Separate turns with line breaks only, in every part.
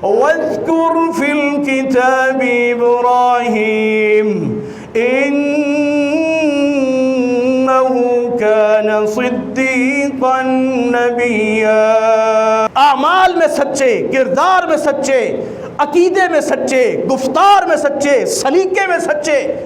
واذکر فی الکتاب ابراہیم انہ کان صدیقا نبیا۔ اعمال میں سچے، کردار میں سچے، عقیدے میں سچے، گفتار میں سچے، سلیقے میں سچے،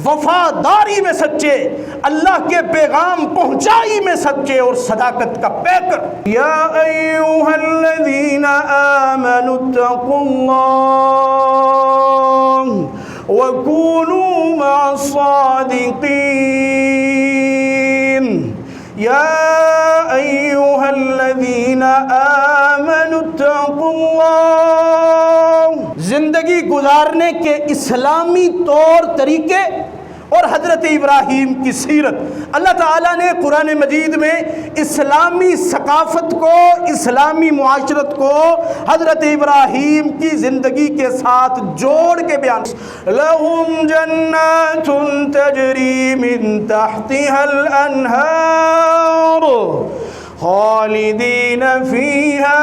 وفاداری میں سچے، اللہ کے پیغام پہنچائی میں سچے اور صداقت کا پیکر۔ یا ایھا الذین آمنوا اتقوا اللہ وکونوا مع الصادقین۔ یا ایھا الذین آمنوا اتقوا اللہ۔ زندگی گزارنے کے اسلامی طور طریقے اور حضرت ابراہیم کی سیرت۔ اللہ تعالیٰ نے قرآن مجید میں اسلامی ثقافت کو، اسلامی معاشرت کو حضرت ابراہیم کی زندگی کے ساتھ جوڑ کے بیان۔ لَهُمْ جَنَّاتٌ تَجْرِي مِن تَحْتِهَا الْأَنْهَارُ خَالِدِينَ فِيهَا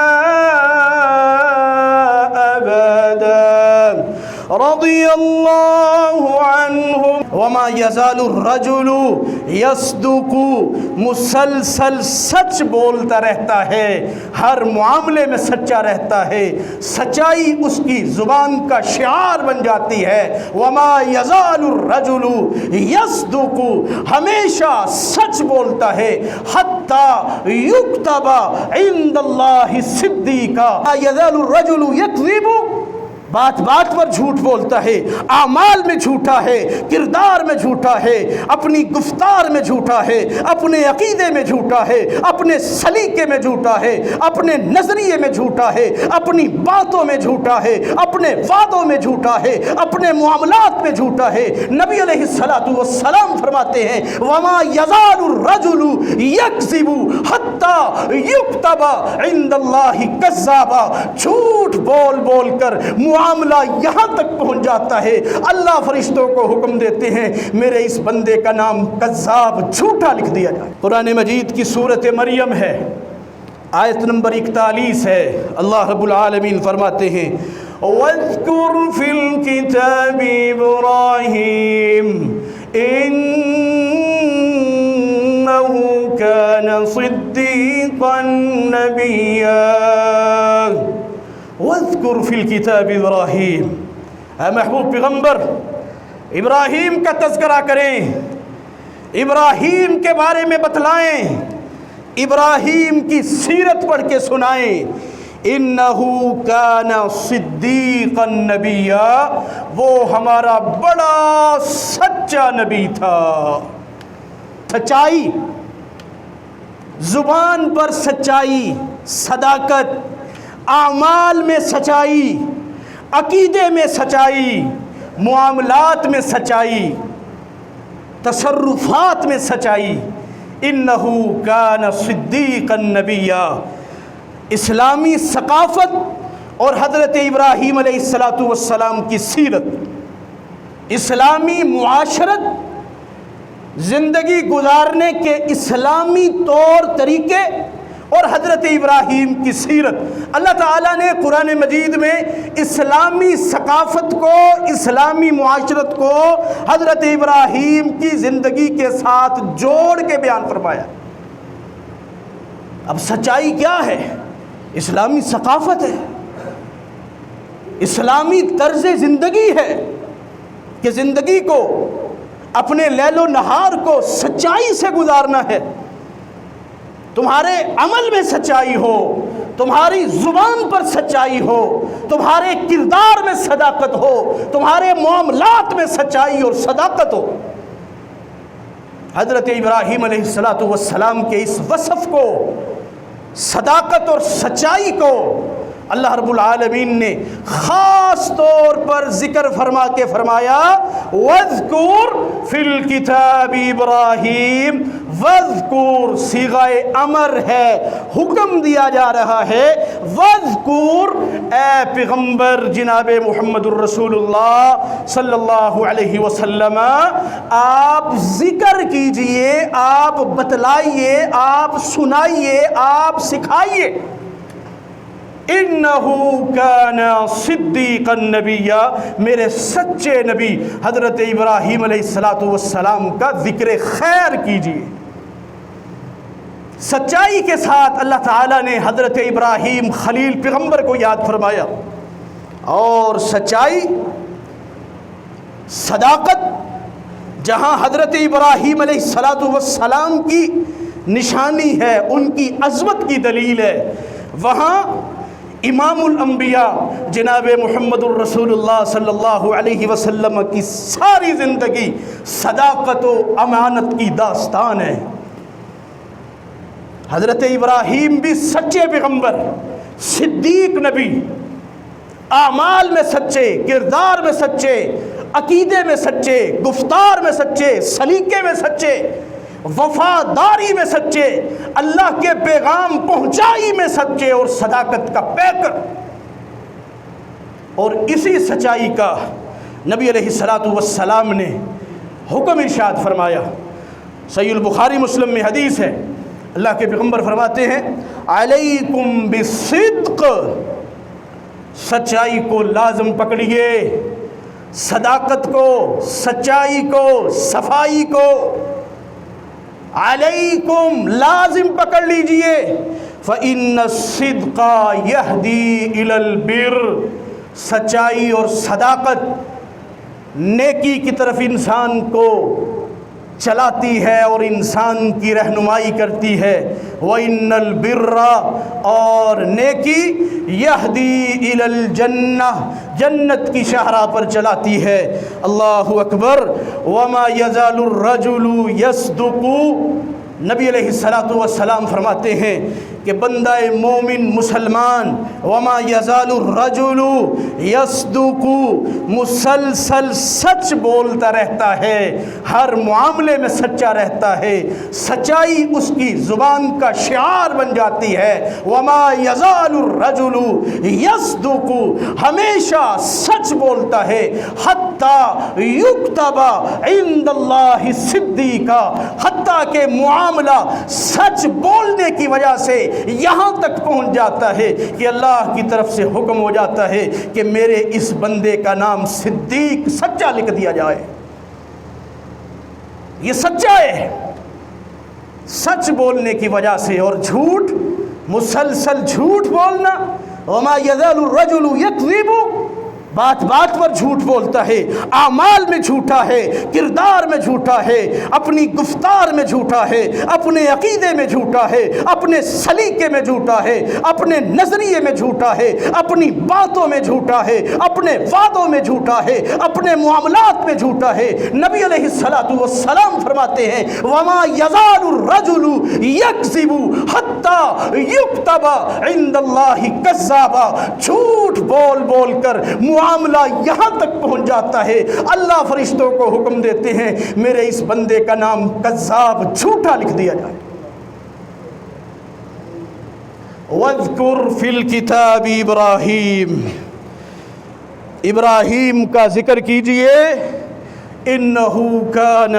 أَبَدًا رضی اللہ عنہم۔ وما یزال الرجل یصدق، مسلسل سچ بولتا رہتا ہے، ہر معاملے میں سچا رہتا ہے، سچائی اس کی زبان کا شعار بن جاتی ہے۔ وما یزال الرجل یصدق، ہمیشہ سچ بولتا ہے، حتی یکتب عند اللہ صدیقا۔ یزال الرجل یکذب، بات بات پر جھوٹ بولتا ہے، اعمال میں جھوٹا ہے، کردار میں جھوٹا ہے، اپنی گفتار میں جھوٹا ہے، اپنے عقیدے میں جھوٹا ہے، اپنے سلیقے میں جھوٹا ہے، اپنے نظریے میں جھوٹا ہے، اپنی باتوں میں جھوٹا ہے، اپنے وعدوں میں جھوٹا ہے، اپنے معاملات میں جھوٹا ہے۔ نبی علیہ السلام فرماتے ہیں وما یزال الرجل یکذب حتی یکتب عند اللہ کذابا۔ جھوٹ بول بول کر معاملہ یہاں تک پہنچ جاتا ہے، اللہ فرشتوں کو حکم دیتے ہیں میرے اس بندے کا نام کذاب، جھوٹا لکھ دیا جائے۔ قرآن مجید کی سورۃ مریم ہے، آیت نمبر 41 ہے۔ اللہ رب العالمین فرماتے ہیں وَاذْكُرْ فِي الْكِتَابِ إِبْرَاهِيمَ إِنَّهُ كَانَ صِدِّيقًا نَبِيًّا۔ وَاذْكُرْ فِي الْكِتَابِ إِبْرَاهِيمَ، اے محبوب پیغمبر ابراہیم کا تذکرہ کریں، ابراہیم کے بارے میں بتلائیں، ابراہیم کی سیرت پڑھ کے سنائیں۔ اِنَّهُ كَانَ صِدِّيقًا نَبِيًّا، وہ ہمارا بڑا سچا نبی تھا۔ سچائی، زبان پر سچائی، صداقت، اعمال میں سچائی، عقیدے میں سچائی، معاملات میں سچائی، تصرفات میں سچائی۔ انہ کان صدیقا نبیا۔ اسلامی ثقافت اور حضرت ابراہیم علیہ السلام کی سیرت، اسلامی معاشرت، زندگی گزارنے کے اسلامی طور طریقے اور حضرت ابراہیم کی سیرت۔ اللہ تعالیٰ نے قرآن مجید میں اسلامی ثقافت کو، اسلامی معاشرت کو حضرت ابراہیم کی زندگی کے ساتھ جوڑ کے بیان فرمایا۔ اب سچائی کیا ہے؟ اسلامی ثقافت ہے، اسلامی طرز زندگی ہے کہ زندگی کو، اپنے لیل و نہار کو سچائی سے گزارنا ہے۔ تمہارے عمل میں سچائی ہو، تمہاری زبان پر سچائی ہو، تمہارے کردار میں صداقت ہو، تمہارے معاملات میں سچائی اور صداقت ہو۔ حضرت ابراہیم علیہ السلام کے اس وصف کو، صداقت اور سچائی کو اللہ رب العالمین نے خاص طور پر ذکر فرما کے فرمایا وَاذْكُرْ فِي الْكِتَابِ إِبْرَاهِيمَ۔ وَاذْكُرْ صیغہ امر ہے، حکم دیا جا رہا ہے۔ وَاذْكُرْ، اے پیغمبر جناب محمد الرسول اللہ صلی اللہ علیہ وسلم، آپ ذکر کیجئے، آپ بتلائیے، آپ سنائیے، آپ سکھائیے انہو کان صدیقا نبیا، میرے سچے نبی حضرت ابراہیم علیہ السلام کا ذکر خیر کیجیے۔ سچائی کے ساتھ اللہ تعالیٰ نے حضرت ابراہیم خلیل پیغمبر کو یاد فرمایا، اور سچائی، صداقت جہاں حضرت ابراہیم علیہ السلام کی نشانی ہے، ان کی عظمت کی دلیل ہے، وہاں امام الانبیاء جناب محمد الرسول اللہ صلی اللہ علیہ وسلم کی ساری زندگی صداقت و امانت کی داستان ہے۔ حضرت ابراہیم بھی سچے پیغمبر، صدیق نبی، اعمال میں سچے، کردار میں سچے، عقیدے میں سچے، گفتار میں سچے، سلیقے میں سچے، وفاداری میں سچے، اللہ کے پیغام پہنچائی میں سچے، اور صداقت کا پیکر۔ اور اسی سچائی کا نبی علیہ السلام نے حکم ارشاد فرمایا۔ صحیح البخاری مسلم میں حدیث ہے، اللہ کے پیغمبر فرماتے ہیں علیکم بالصدق، سچائی کو لازم پکڑیے، صداقت کو، سچائی کو، صفائی کو علیکم لازم پکڑ لیجئے۔ فإن الصدق یہدی الی البر، سچائی اور صداقت نیکی کی طرف انسان کو چلاتی ہے اور انسان کی رہنمائی کرتی ہے۔ وَإِنَّ الْبِرَّ، اور نیکی یہدی الی الجنہ، جنت کی شاہراہ پر چلاتی ہے۔ اللہ اکبر۔ وَمَا يَزَالُ الرَّجُلُ يَصْدُقُ، نبی علیہ السلام فرماتے ہیں کہ بندہ مومن مسلمان وما یزال الرجل یصدق، مسلسل سچ بولتا رہتا ہے، ہر معاملے میں سچا رہتا ہے، سچائی اس کی زبان کا شعار بن جاتی ہے۔ وما یزال الرجل یصدق، ہمیشہ سچ بولتا ہے، حتی یکتب عند اللہ صدیقا، حتیٰ کہ معاملہ سچ بولنے کی وجہ سے یہاں تک پہنچ جاتا ہے کہ اللہ کی طرف سے حکم ہو جاتا ہے کہ میرے اس بندے کا نام صدیق، سچا لکھ دیا جائے۔ یہ سچا ہے، سچ بولنے کی وجہ سے۔ اور جھوٹ، مسلسل جھوٹ بولنا، وما یزال الرجل یکذب، بات بات پر جھوٹ بولتا ہے، اعمال میں جھوٹا ہے، کردار میں جھوٹا ہے، اپنی گفتار میں جھوٹا ہے، اپنے عقیدے میں جھوٹا ہے، اپنے سلیقے میں جھوٹا ہے، اپنے نظریے میں جھوٹا ہے، اپنی باتوں میں جھوٹا ہے، اپنے وعدوں میں جھوٹا ہے، اپنے معاملات میں جھوٹا ہے۔ نبی علیہ السلام فرماتے ہیں وما یزال الرجل یکذب حتی یکتب عند اللہ کذابا، جھوٹ بول بول کر معاملہ یہاں تک پہنچ جاتا ہے، اللہ فرشتوں کو حکم دیتے ہیں میرے اس بندے کا نام کذاب، جھوٹا لکھ دیا جائے۔ وَاذْكُرْ فِي الْكِتَابِ ابراہیم، ابراہیم کا ذکر کیجئے، اِنَّهُ كَانَ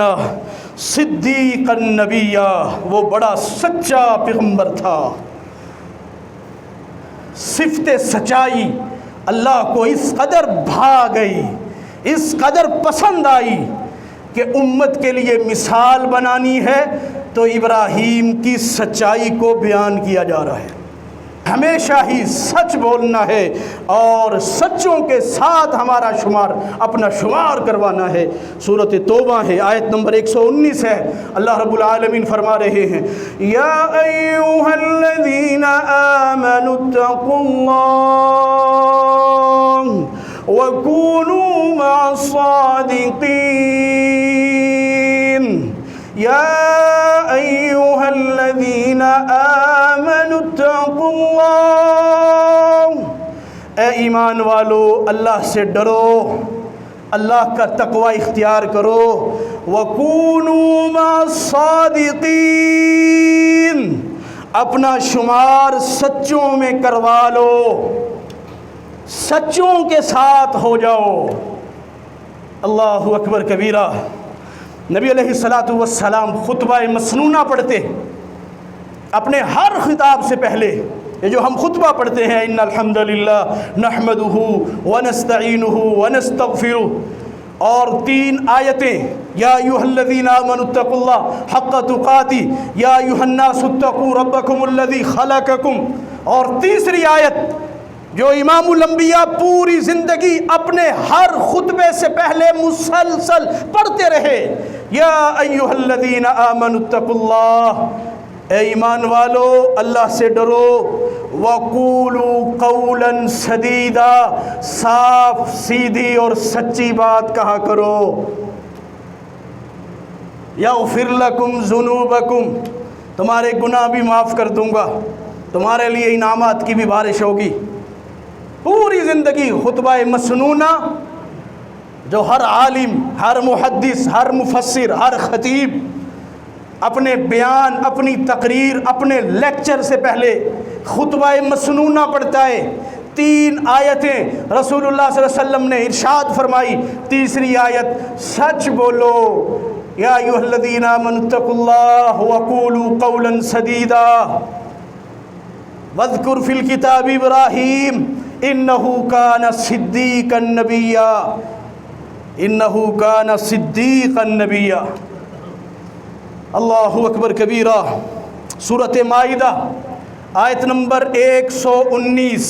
صِدِّيقًا نَبِيًّا، وہ بڑا سچا پیغمبر تھا۔ صفت سچائی اللہ کو اس قدر بھا گئی، اس قدر پسند آئی کہ امت کے لیے مثال بنانی ہے تو ابراہیم کی سچائی کو بیان کیا جا رہا ہے۔ ہمیشہ ہی سچ بولنا ہے اور سچوں کے ساتھ ہمارا اپنا شمار کروانا ہے۔ سورۃ توبہ ہے، آیت نمبر 119 ہے، اللہ رب العالمین فرما رہے ہیں یا ایھا الذین آمنوا اتقوا اللہ وکونوا مع الصادقین، یا ایھا الذین آمنوا اتقوا اللہ، اے ایمان والو اللہ سے ڈرو، اللہ کا تقوی اختیار کرو۔ وَكُونُوا مَعَ الصَّادِقِينَ، اپنا شمار سچوں میں کروا لو، سچوں کے ساتھ ہو جاؤ۔ اللہ اکبر کبیرہ۔ نبی علیہ السلام خطبہ مسنونہ پڑھتے، اپنے ہر خطاب سے پہلے یہ جو ہم خطبہ پڑھتے ہیں ان الحمدللہ نحمدہ ونستعینہ ونستغفرہ، اور 3 آیتیں یا ایھا الذین آمنوا اتقوا اللہ حق تقاتہ، یا ایھا الناس اتقوا ربکم الذی خلقکم، اور تیسری آیت جو امام الانبیاء پوری زندگی اپنے ہر خطبے سے پہلے مسلسل پڑھتے رہے، یا ایھا الذین آمنوا اتقوا اللہ، اے ایمان والو اللہ سے ڈرو، وَقُولُوا قَوْلًا سَدِيدًا، صاف سیدھی اور سچی بات کہا کرو، یغفر لکم ذنوبکم، تمہارے گناہ بھی معاف کر دوں گا، تمہارے لیے انعامات کی بھی بارش ہوگی۔ پوری زندگی خطبہ مسنونہ جو ہر عالم، ہر محدث، ہر مفسر، ہر خطیب اپنے بیان، اپنی تقریر، اپنے لیکچر سے پہلے خطبہ مسنونہ پڑھتا ہے۔ 3 آیتیں رسول اللہ صلی اللہ علیہ وسلم نے ارشاد فرمائی، تیسری آیت سچ بولو، یا ایھا الذین آمنوا اتقوا اللہ وقولوا قولا سدیدا واذکر فی الکتاب ابراہیم انہ کان صدیقا نبیا، انہ کان صدیقا نبیا۔ اللہ اکبر کبیرہ۔ سورۃ مائدہ آیت نمبر 119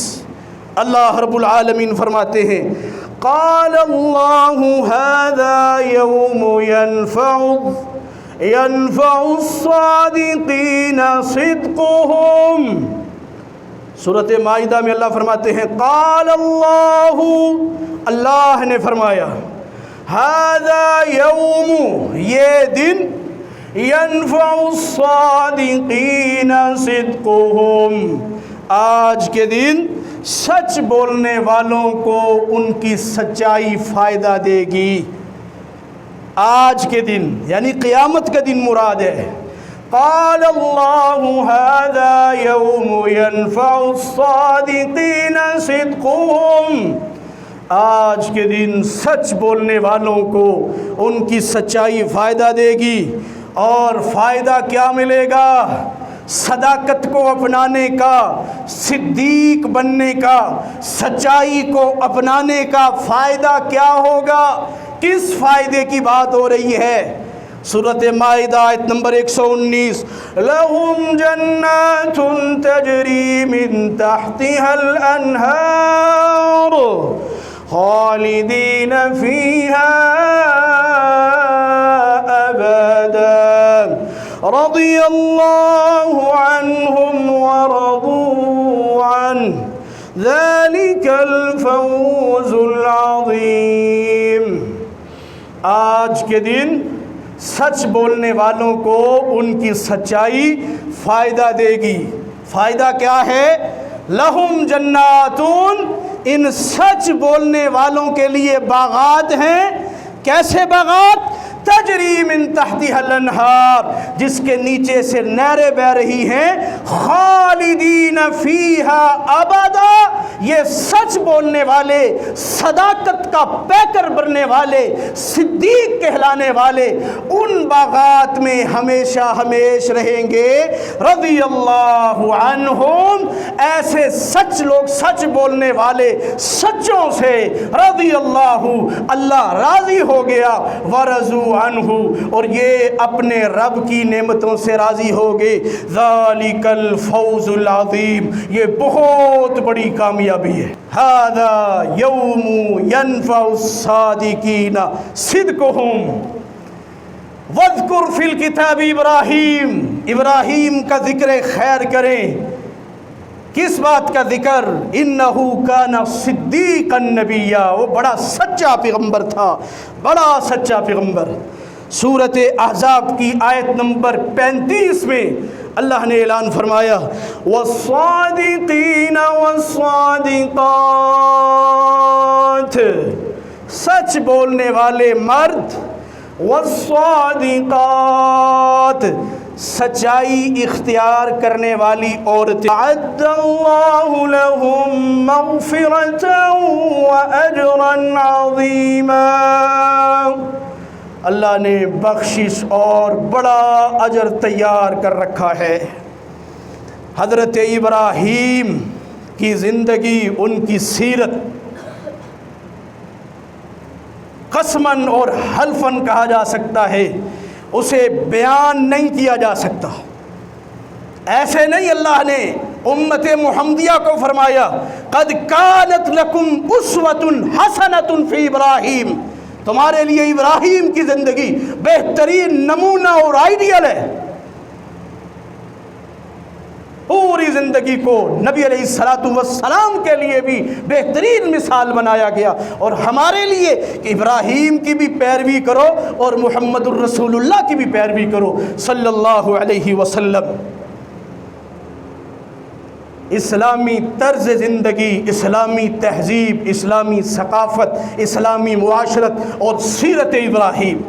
اللہ رب العالمین فرماتے ہیں، قال اللہ ھذا یوم ينفع الصادقین صدقهم۔ سورۃ مائدہ میں اللہ فرماتے ہیں قال اللہ، اللہ نے فرمایا، ھذا یوم، یہ دن، ينفع الصادقین صدقهم، آج کے دن سچ بولنے والوں کو ان کی سچائی فائدہ دے گی۔ آج کے دن یعنی قیامت کا دن مراد ہے۔ قال اللہ ھذا یوم ينفع الصادقین صدقهم، آج کے دن سچ بولنے والوں کو ان کی سچائی فائدہ دے گی۔ اور فائدہ کیا ملے گا؟ صداقت کو اپنانے کا، صدیق بننے کا، سچائی کو اپنانے کا فائدہ کیا ہوگا؟ کس فائدے کی بات ہو رہی ہے؟ سورۃ مائدہ آیت نمبر 119، لَهُمْ جَنَّاتٌ تَجْرِي مِن تَحْتِهَا الْأَنْهَارُ خَالِدِينَ فِيهَا أَبَدًا رَضِيَ اللَّهُ عَنْهُمْ وَرَضُوا عَنْهُ ذَلِكَ الْفَوْزُ الْعَظِيمُ۔ آج کے دن سچ بولنے والوں کو ان کی سچائی فائدہ دے گی۔ فائدہ کیا ہے؟ لہم جناتون، ان سچ بولنے والوں کے لیے باغات ہیں۔ کیسے باغات؟ تجری من تحتها الانہار، جس کے نیچے سے نہریں بہ رہی ہیں، خالدین فیہا ابدا، یہ سچ بولنے والے، صداقت کا پیکر بننے والے، صدیق کہلانے والے ان باغات میں ہمیشہ ہمیش رہیں گے۔ رضی اللہ عنہم، ایسے سچ لوگ، سچ بولنے والے سچوں سے رضی اللہ، اللہ راضی ہو گیا، ورضوا عنہ، اور یہ اپنے رب کی نعمتوں سے راضی ہو گئے۔ ذالک الفوز العظیم، یہ بہت بڑی کامیابی ہے۔ ھذا یوم ینفع الصادقین صدقهم واذکر فی الکتاب ابراہیم، ابراہیم کا ذکر خیر کریں۔ کس بات کا ذکر؟ انہ کان صدیقا نبیا، وہ بڑا سچا پیغمبر تھا، بڑا سچا پیغمبر۔ سورۃ احزاب کی آیت نمبر 35 میں اللہ نے اعلان فرمایا، والصادقین والصادقات، سچ بولنے والے مرد، والصادقات، سچائی اختیار کرنے والی عورتیں، اعد اللہ لہم مغفرۃ واجرا عظیما، اللہ نے بخشش اور بڑا اجر تیار کر رکھا ہے۔ حضرت ابراہیم کی زندگی، ان کی سیرت قسماً اور حلفاً کہا جا سکتا ہے، اسے بیان نہیں کیا جا سکتا۔ ایسے نہیں اللہ نے امت محمدیہ کو فرمایا قد کانت لکم اسوۃ حسنۃ فی ابراہیم، تمہارے لیے ابراہیم کی زندگی بہترین نمونہ اور آئیڈیل ہے۔ پوری زندگی کو نبی علیہ السلام کے لیے بھی بہترین مثال بنایا گیا، اور ہمارے لیے کہ ابراہیم کی بھی پیروی کرو اور محمد الرسول اللہ کی بھی پیروی کرو صلی اللہ علیہ وسلم۔ اسلامی طرز زندگی، اسلامی تہذیب، اسلامی ثقافت، اسلامی معاشرت اور سیرت ابراہیم